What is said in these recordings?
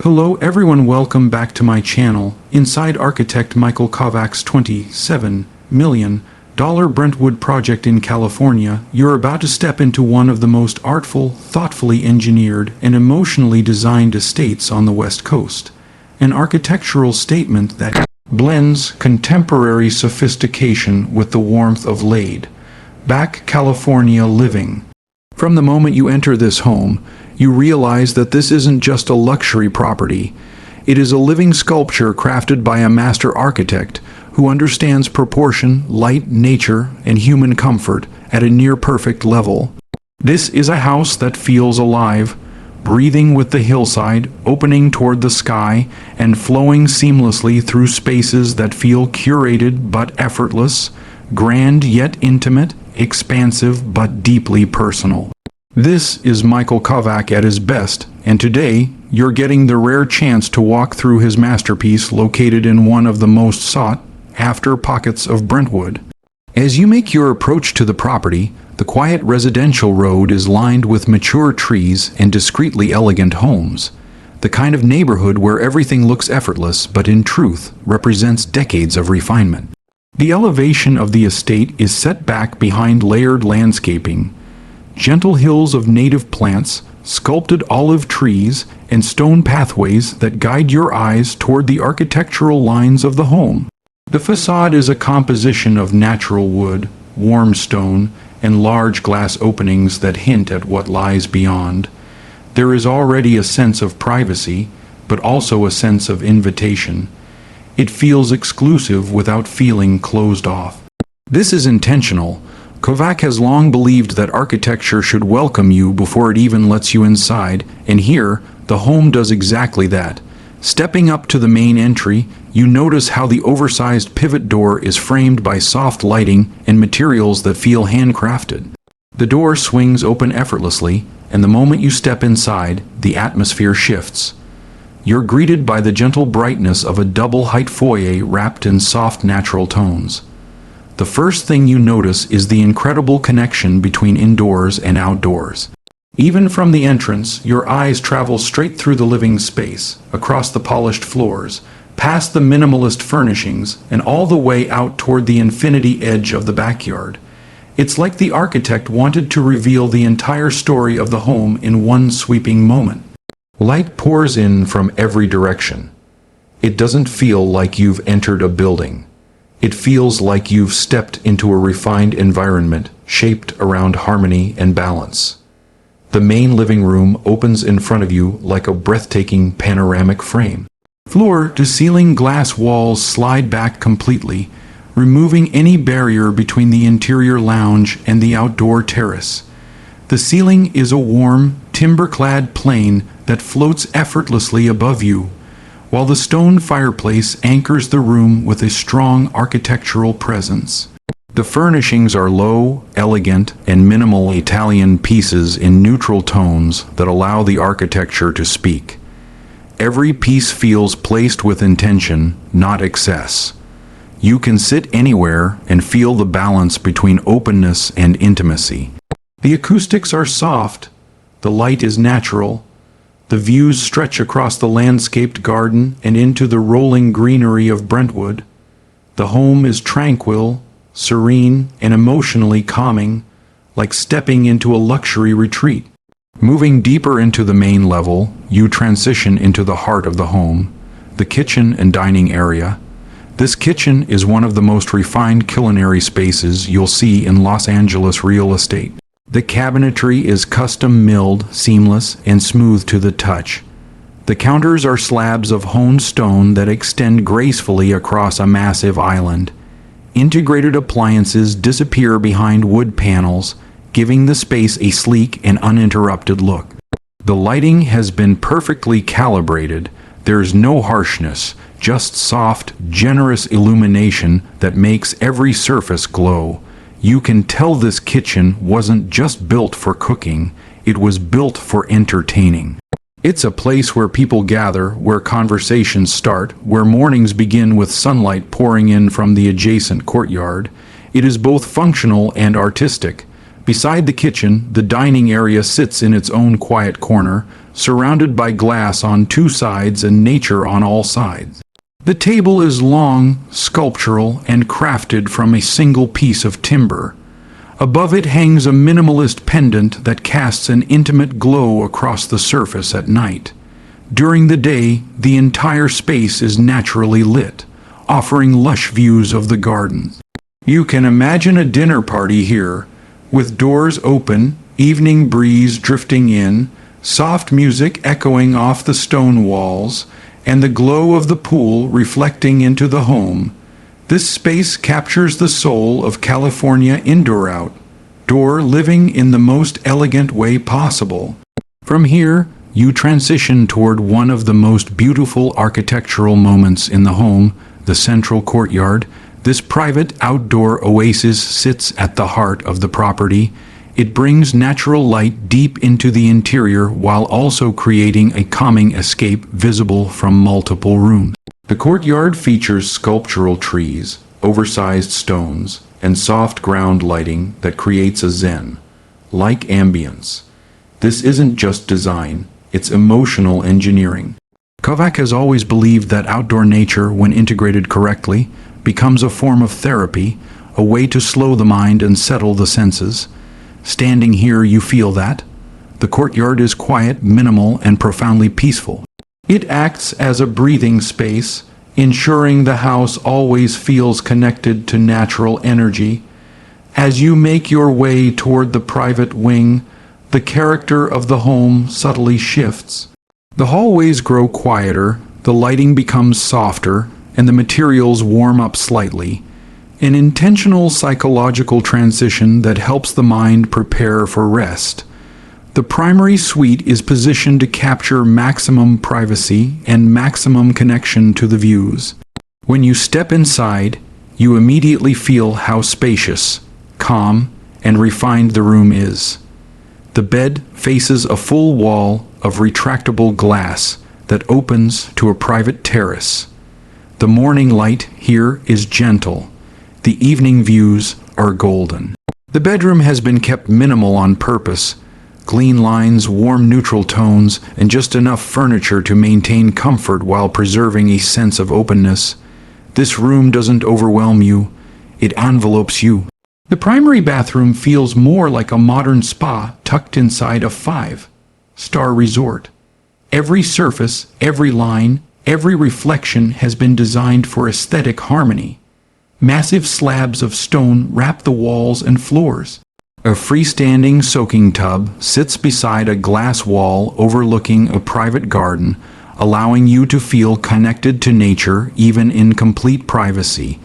Hello everyone, welcome back to my channel. Inside architect Michael Kovac's $27 million Brentwood project in California, you're about to step into one of the most artful, thoughtfully engineered, and emotionally designed estates on the West Coast. An architectural statement that blends contemporary sophistication with the warmth of laid-back California living. From the moment you enter this home, you realize that this isn't just a luxury property. It is a living sculpture crafted by a master architect who understands proportion, light, nature, and human comfort at a near-perfect level. This is a house that feels alive, breathing with the hillside, opening toward the sky, and flowing seamlessly through spaces that feel curated but effortless, grand yet intimate, expansive but deeply personal. This is Michael Kovac at his best, and today you're getting the rare chance to walk through his masterpiece located in one of the most sought-after pockets of Brentwood. As you make your approach to the property, the quiet residential road is lined with mature trees and discreetly elegant homes, the kind of neighborhood where everything looks effortless but in truth represents decades of refinement. The elevation of the estate is set back behind layered landscaping, gentle hills of native plants, sculpted olive trees, and stone pathways that guide your eyes toward the architectural lines of the home. The facade is a composition of natural wood, warm stone, and large glass openings that hint at what lies beyond. There is already a sense of privacy, but also a sense of invitation. It feels exclusive without feeling closed off. This is intentional. Kovac has long believed that architecture should welcome you before it even lets you inside, and here, the home does exactly that. Stepping up to the main entry, you notice how the oversized pivot door is framed by soft lighting and materials that feel handcrafted. The door swings open effortlessly, and the moment you step inside, the atmosphere shifts. You're greeted by the gentle brightness of a double-height foyer wrapped in soft natural tones. The first thing you notice is the incredible connection between indoors and outdoors. Even from the entrance, your eyes travel straight through the living space, across the polished floors, past the minimalist furnishings, and all the way out toward the infinity edge of the backyard. It's like the architect wanted to reveal the entire story of the home in one sweeping moment. Light pours in from every direction. It doesn't feel like you've entered a building. It feels like you've stepped into a refined environment shaped around harmony and balance. The main living room opens in front of you like a breathtaking panoramic frame. Floor-to-ceiling glass walls slide back completely, removing any barrier between the interior lounge and the outdoor terrace. The ceiling is a warm, timber-clad plane that floats effortlessly above you, while the stone fireplace anchors the room with a strong architectural presence. The furnishings are low, elegant, and minimal Italian pieces in neutral tones that allow the architecture to speak. Every piece feels placed with intention, not excess. You can sit anywhere and feel the balance between openness and intimacy. The acoustics are soft, the light is natural, the views stretch across the landscaped garden and into the rolling greenery of Brentwood. The home is tranquil, serene, and emotionally calming, like stepping into a luxury retreat. Moving deeper into the main level, you transition into the heart of the home, the kitchen and dining area. This kitchen is one of the most refined culinary spaces you'll see in Los Angeles real estate. The cabinetry is custom-milled, seamless, and smooth to the touch. The counters are slabs of honed stone that extend gracefully across a massive island. Integrated appliances disappear behind wood panels, giving the space a sleek and uninterrupted look. The lighting has been perfectly calibrated. There's no harshness, just soft, generous illumination that makes every surface glow. You can tell this kitchen wasn't just built for cooking, it was built for entertaining. It's a place where people gather, where conversations start, where mornings begin with sunlight pouring in from the adjacent courtyard. It is both functional and artistic. Beside the kitchen, the dining area sits in its own quiet corner, surrounded by glass on two sides and nature on all sides. The table is long, sculptural, and crafted from a single piece of timber. Above it hangs a minimalist pendant that casts an intimate glow across the surface at night. During the day, the entire space is naturally lit, offering lush views of the garden. You can imagine a dinner party here, with doors open, evening breeze drifting in, soft music echoing off the stone walls, and the glow of the pool reflecting into the home. This space captures the soul of California indoor-outdoor living in the most elegant way possible. From here, you transition toward one of the most beautiful architectural moments in the home, the central courtyard. This private outdoor oasis sits at the heart of the property. It brings natural light deep into the interior while also creating a calming escape visible from multiple rooms. The courtyard features sculptural trees, oversized stones, and soft ground lighting that creates a zen-like ambience. This isn't just design, it's emotional engineering. Kovac has always believed that outdoor nature, when integrated correctly, becomes a form of therapy, a way to slow the mind and settle the senses. Standing here, you feel that. The courtyard is quiet, minimal, and profoundly peaceful. It acts as a breathing space, ensuring the house always feels connected to natural energy. As you make your way toward the private wing, the character of the home subtly shifts. The hallways grow quieter, the lighting becomes softer, and the materials warm up slightly. An intentional psychological transition that helps the mind prepare for rest. The primary suite is positioned to capture maximum privacy and maximum connection to the views. When you step inside, you immediately feel how spacious, calm, and refined the room is. The bed faces a full wall of retractable glass that opens to a private terrace. The morning light here is gentle. The evening views are golden. The bedroom has been kept minimal on purpose. Clean lines, warm neutral tones, and just enough furniture to maintain comfort while preserving a sense of openness. This room doesn't overwhelm you, it envelopes you. The primary bathroom feels more like a modern spa tucked inside a 5-star resort. Every surface, every line, every reflection has been designed for aesthetic harmony. Massive slabs of stone wrap the walls and floors. A freestanding soaking tub sits beside a glass wall overlooking a private garden, allowing you to feel connected to nature even in complete privacy.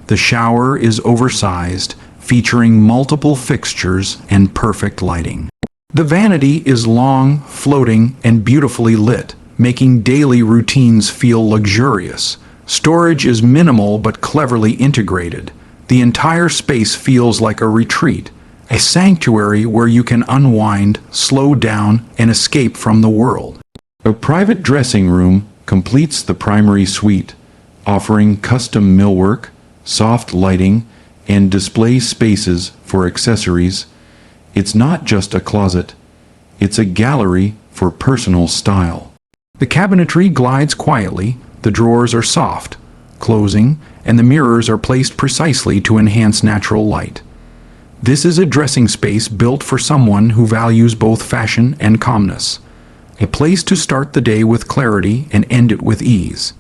The shower is oversized, featuring multiple fixtures and perfect lighting. The vanity is long, floating, and beautifully lit, making daily routines feel luxurious. Storage is minimal but cleverly integrated. The entire space feels like a retreat, a sanctuary where you can unwind, slow down, and escape from the world. A private dressing room completes the primary suite, offering custom millwork, soft lighting, and display spaces for accessories. It's not just a closet, it's a gallery for personal style. The cabinetry glides quietly, the drawers are soft, closing, and the mirrors are placed precisely to enhance natural light. This is a dressing space built for someone who values both fashion and calmness. A place to start the day with clarity and end it with ease.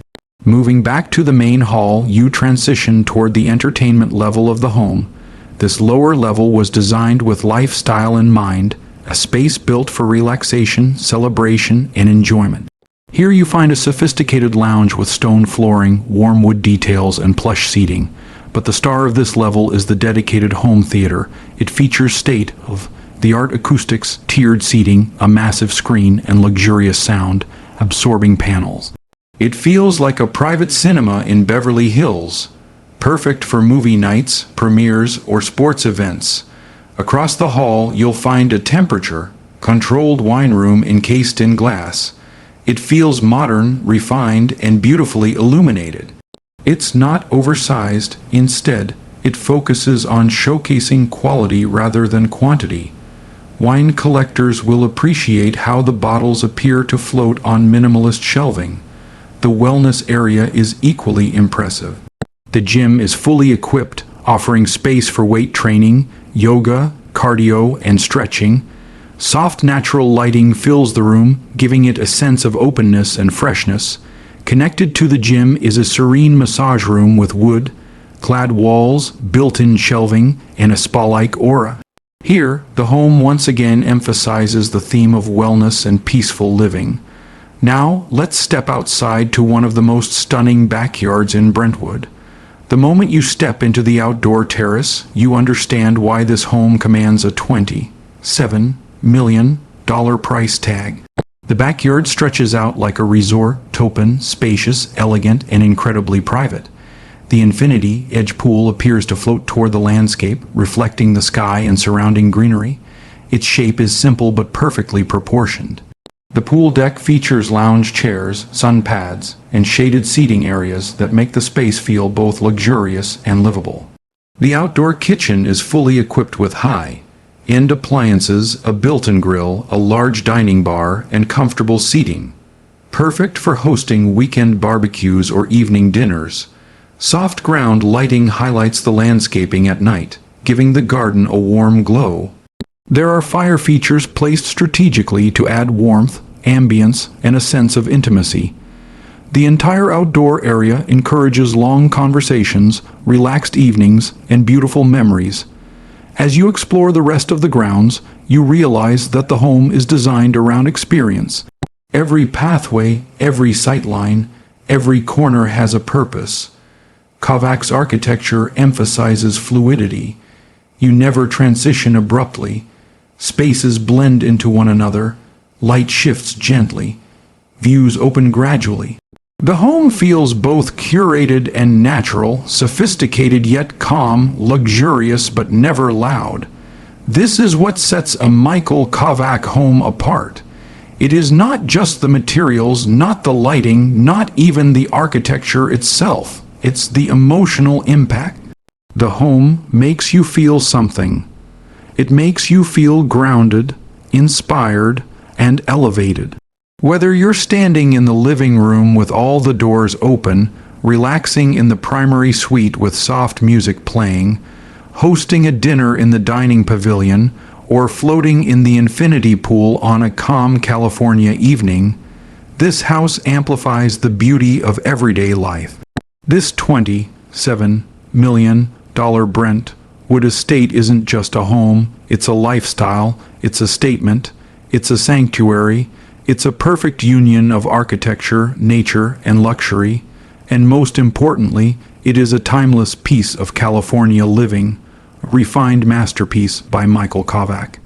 Moving back to the main hall, you transition toward the entertainment level of the home. This lower level was designed with lifestyle in mind, a space built for relaxation, celebration, and enjoyment. Here you find a sophisticated lounge with stone flooring, warm wood details, and plush seating. But the star of this level is the dedicated home theater. It features state-of-the-art acoustics, tiered seating, a massive screen, and luxurious sound, absorbing panels. It feels like a private cinema in Beverly Hills, perfect for movie nights, premieres, or sports events. Across the hall, you'll find a temperature-controlled wine room encased in glass. It feels modern, refined, and beautifully illuminated. It's not oversized. Instead, it focuses on showcasing quality rather than quantity. Wine collectors will appreciate how the bottles appear to float on minimalist shelving. The wellness area is equally impressive. The gym is fully equipped, offering space for weight training, yoga, cardio, and stretching. Soft natural lighting fills the room, giving it a sense of openness and freshness. Connected to the gym is a serene massage room with wood-clad walls, built-in shelving, and a spa-like aura. Here, the home once again emphasizes the theme of wellness and peaceful living. Now, let's step outside to one of the most stunning backyards in Brentwood. The moment you step into the outdoor terrace, you understand why this home commands a $27 million price tag. The backyard stretches out like a resort, open, spacious, elegant, and incredibly private. The infinity edge pool appears to float toward the landscape, reflecting the sky and surrounding greenery. Its shape is simple but perfectly proportioned. The pool deck features lounge chairs, sun pads, and shaded seating areas that make the space feel both luxurious and livable. The outdoor kitchen is fully equipped with high-end appliances, a built-in grill, a large dining bar, and comfortable seating. Perfect for hosting weekend barbecues or evening dinners. Soft ground lighting highlights the landscaping at night, giving the garden a warm glow. There are fire features placed strategically to add warmth, ambience, and a sense of intimacy. The entire outdoor area encourages long conversations, relaxed evenings, and beautiful memories. As you explore the rest of the grounds, you realize that the home is designed around experience. Every pathway, every sightline, every corner has a purpose. Kovac's architecture emphasizes fluidity. You never transition abruptly. Spaces blend into one another, light shifts gently, views open gradually. The home feels both curated and natural, sophisticated yet calm, luxurious but never loud. This is what sets a Michael Kovac home apart. It is not just the materials, not the lighting, not even the architecture itself. It's the emotional impact. The home makes you feel something. It makes you feel grounded, inspired, and elevated. Whether you're standing in the living room with all the doors open, relaxing in the primary suite with soft music playing, hosting a dinner in the dining pavilion, or floating in the infinity pool on a calm California evening, this house amplifies the beauty of everyday life. This $27 million Brentwood estate isn't just a home, it's a lifestyle, it's a statement, it's a sanctuary, it's a perfect union of architecture, nature, and luxury, and most importantly, it is a timeless piece of California living, a refined masterpiece by Michael Kovac.